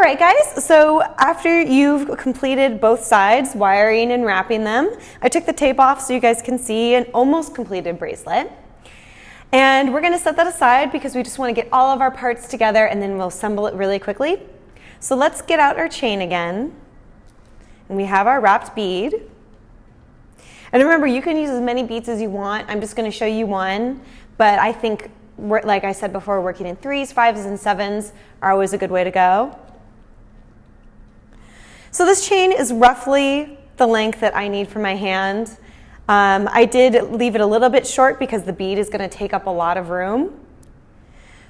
right, guys, so after you've completed both sides, wiring and wrapping them, I took the tape off so you guys can see an almost completed bracelet. And we're gonna set that aside because we just wanna get all of our parts together and then we'll assemble it really quickly. So let's get out our chain again. And we have our wrapped bead. And remember, you can use as many beads as you want. I'm just gonna show you one, but I think, like I said before, working in 3s, 5s, and 7s are always a good way to go. So this chain is roughly the length that I need for my hand. I did leave it a little bit short because the bead is going to take up a lot of room.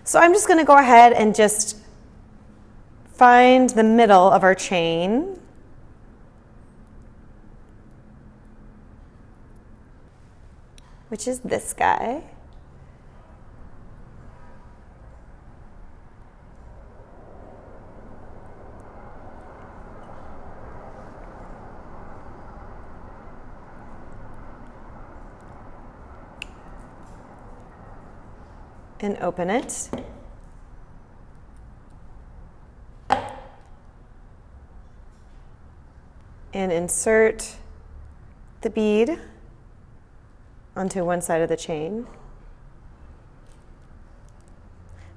So I'm just going to go ahead and just find the middle of our chain. Which is this guy. And open it. And insert the bead onto one side of the chain.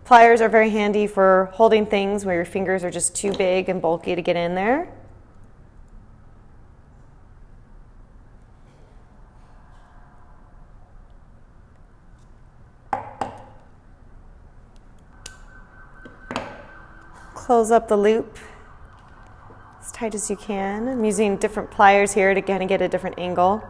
Pliers are very handy for holding things where your fingers are just too big and bulky to get in there. Close up the loop as tight as you can. I'm using different pliers here to kind of get a different angle.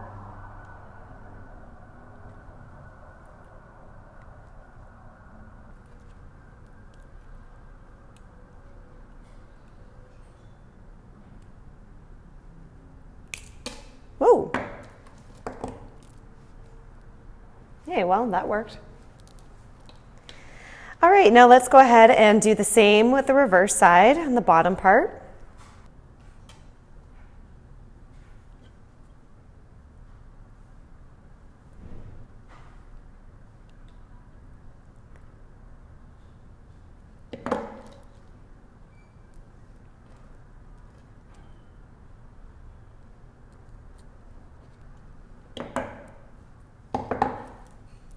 Whoa. Hey, well, that worked. All right, now let's go ahead and do the same with the reverse side on the bottom part.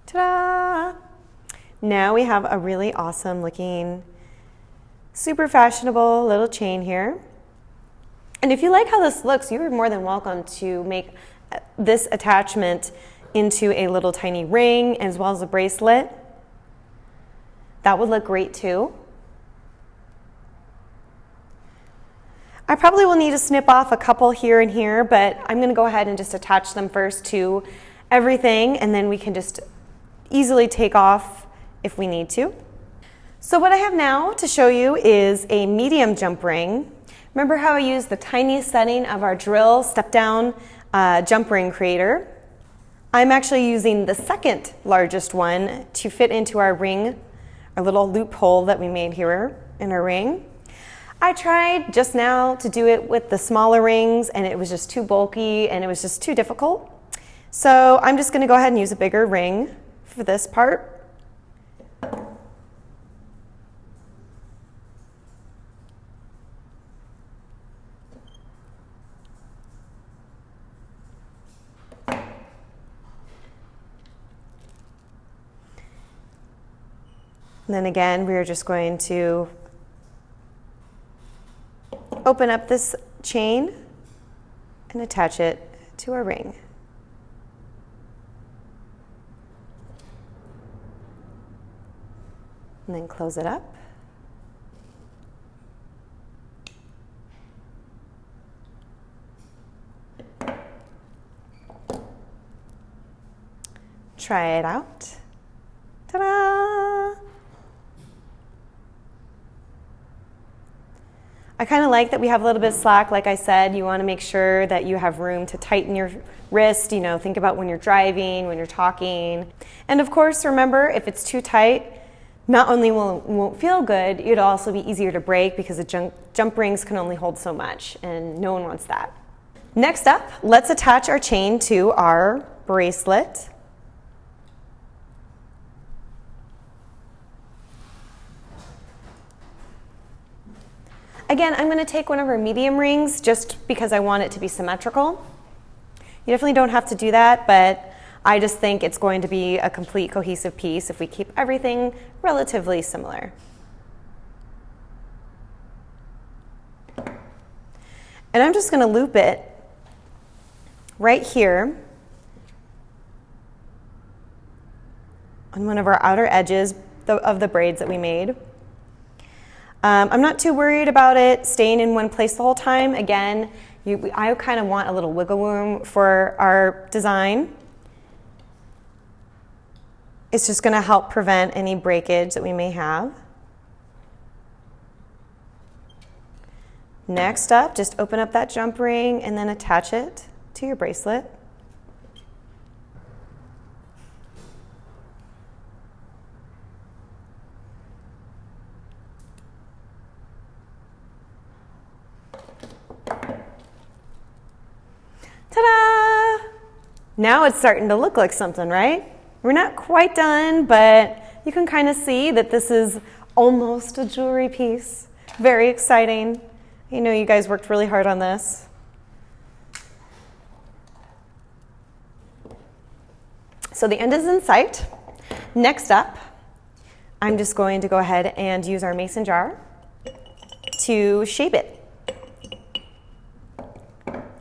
Ta-da! Now we have a really awesome looking, super fashionable little chain here. And if you like how this looks, you're more than welcome to make this attachment into a little tiny ring as well as a bracelet. That would look great too. I probably will need to snip off a couple here and here, but I'm going to go ahead and just attach them first to everything, and then we can just easily take off if we need to. So what I have now to show you is a medium jump ring. Remember how I used the tiniest setting of our drill step down jump ring creator? I'm actually using the second largest one to fit into our ring, our little loophole that we made here in our ring. I tried just now to do it with the smaller rings and it was just too bulky and it was just too difficult. So I'm just going to go ahead and use a bigger ring for this part. And then again, we are just going to open up this chain and attach it to our ring. And then close it up. Try it out. Ta-da! I kind of like that we have a little bit of slack. Like I said, you want to make sure that you have room to tighten your wrist. You know, think about when you're driving, when you're talking. And of course, remember, if it's too tight, not only won't feel good, it'll also be easier to break because the jump rings can only hold so much, and no one wants that. Next up, let's attach our chain to our bracelet. Again, I'm going to take one of our medium rings just because I want it to be symmetrical. You definitely don't have to do that, but I just think it's going to be a complete cohesive piece if we keep everything relatively similar. And I'm just going to loop it right here on one of our outer edges of the braids that we made. I'm not too worried about it staying in one place the whole time. Again, I kind of want a little wiggle room for our design. It's just going to help prevent any breakage that we may have. Next up, just open up that jump ring and then attach it to your bracelet. Ta-da! Now it's starting to look like something, right? We're not quite done, but you can kind of see that this is almost a jewelry piece. Very exciting. I know you guys worked really hard on this. So the end is in sight. Next up, I'm just going to go ahead and use our mason jar to shape it.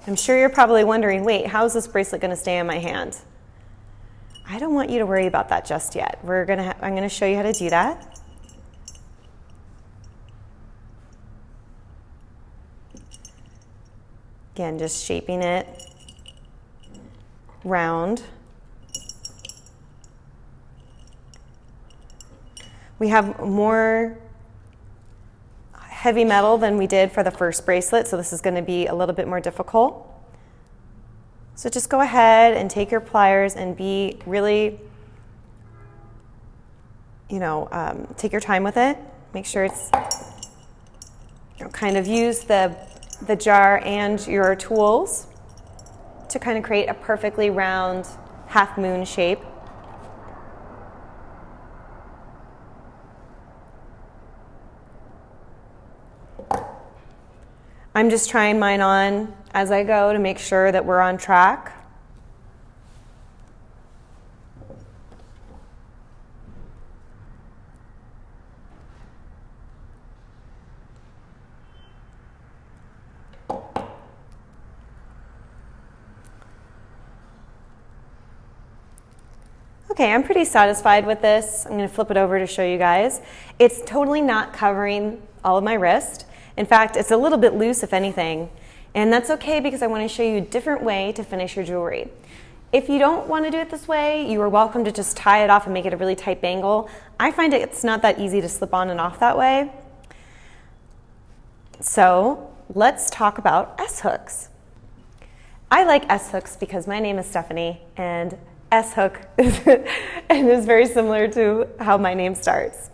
I'm sure you're probably wondering, wait, how is this bracelet going to stay in my hand? I don't want you to worry about that just yet. I'm going to show you how to do that. Again, just shaping it round. We have more heavy metal than we did for the first bracelet, so this is going to be a little bit more difficult. So just go ahead and take your pliers and be really, take your time with it. Make sure it's, kind of use the jar and your tools to kind of create a perfectly round half moon shape. I'm just trying mine on as I go to make sure that we're on track. Okay, I'm pretty satisfied with this. I'm going to flip it over to show you guys. It's totally not covering all of my wrist. In fact, it's a little bit loose, if anything, and that's okay because I want to show you a different way to finish your jewelry. If you don't want to do it this way, you are welcome to just tie it off and make it a really tight bangle. I find it's not that easy to slip on and off that way. So let's talk about S-hooks. I like S-hooks because my name is Stephanie, and S-hook is very similar to how my name starts.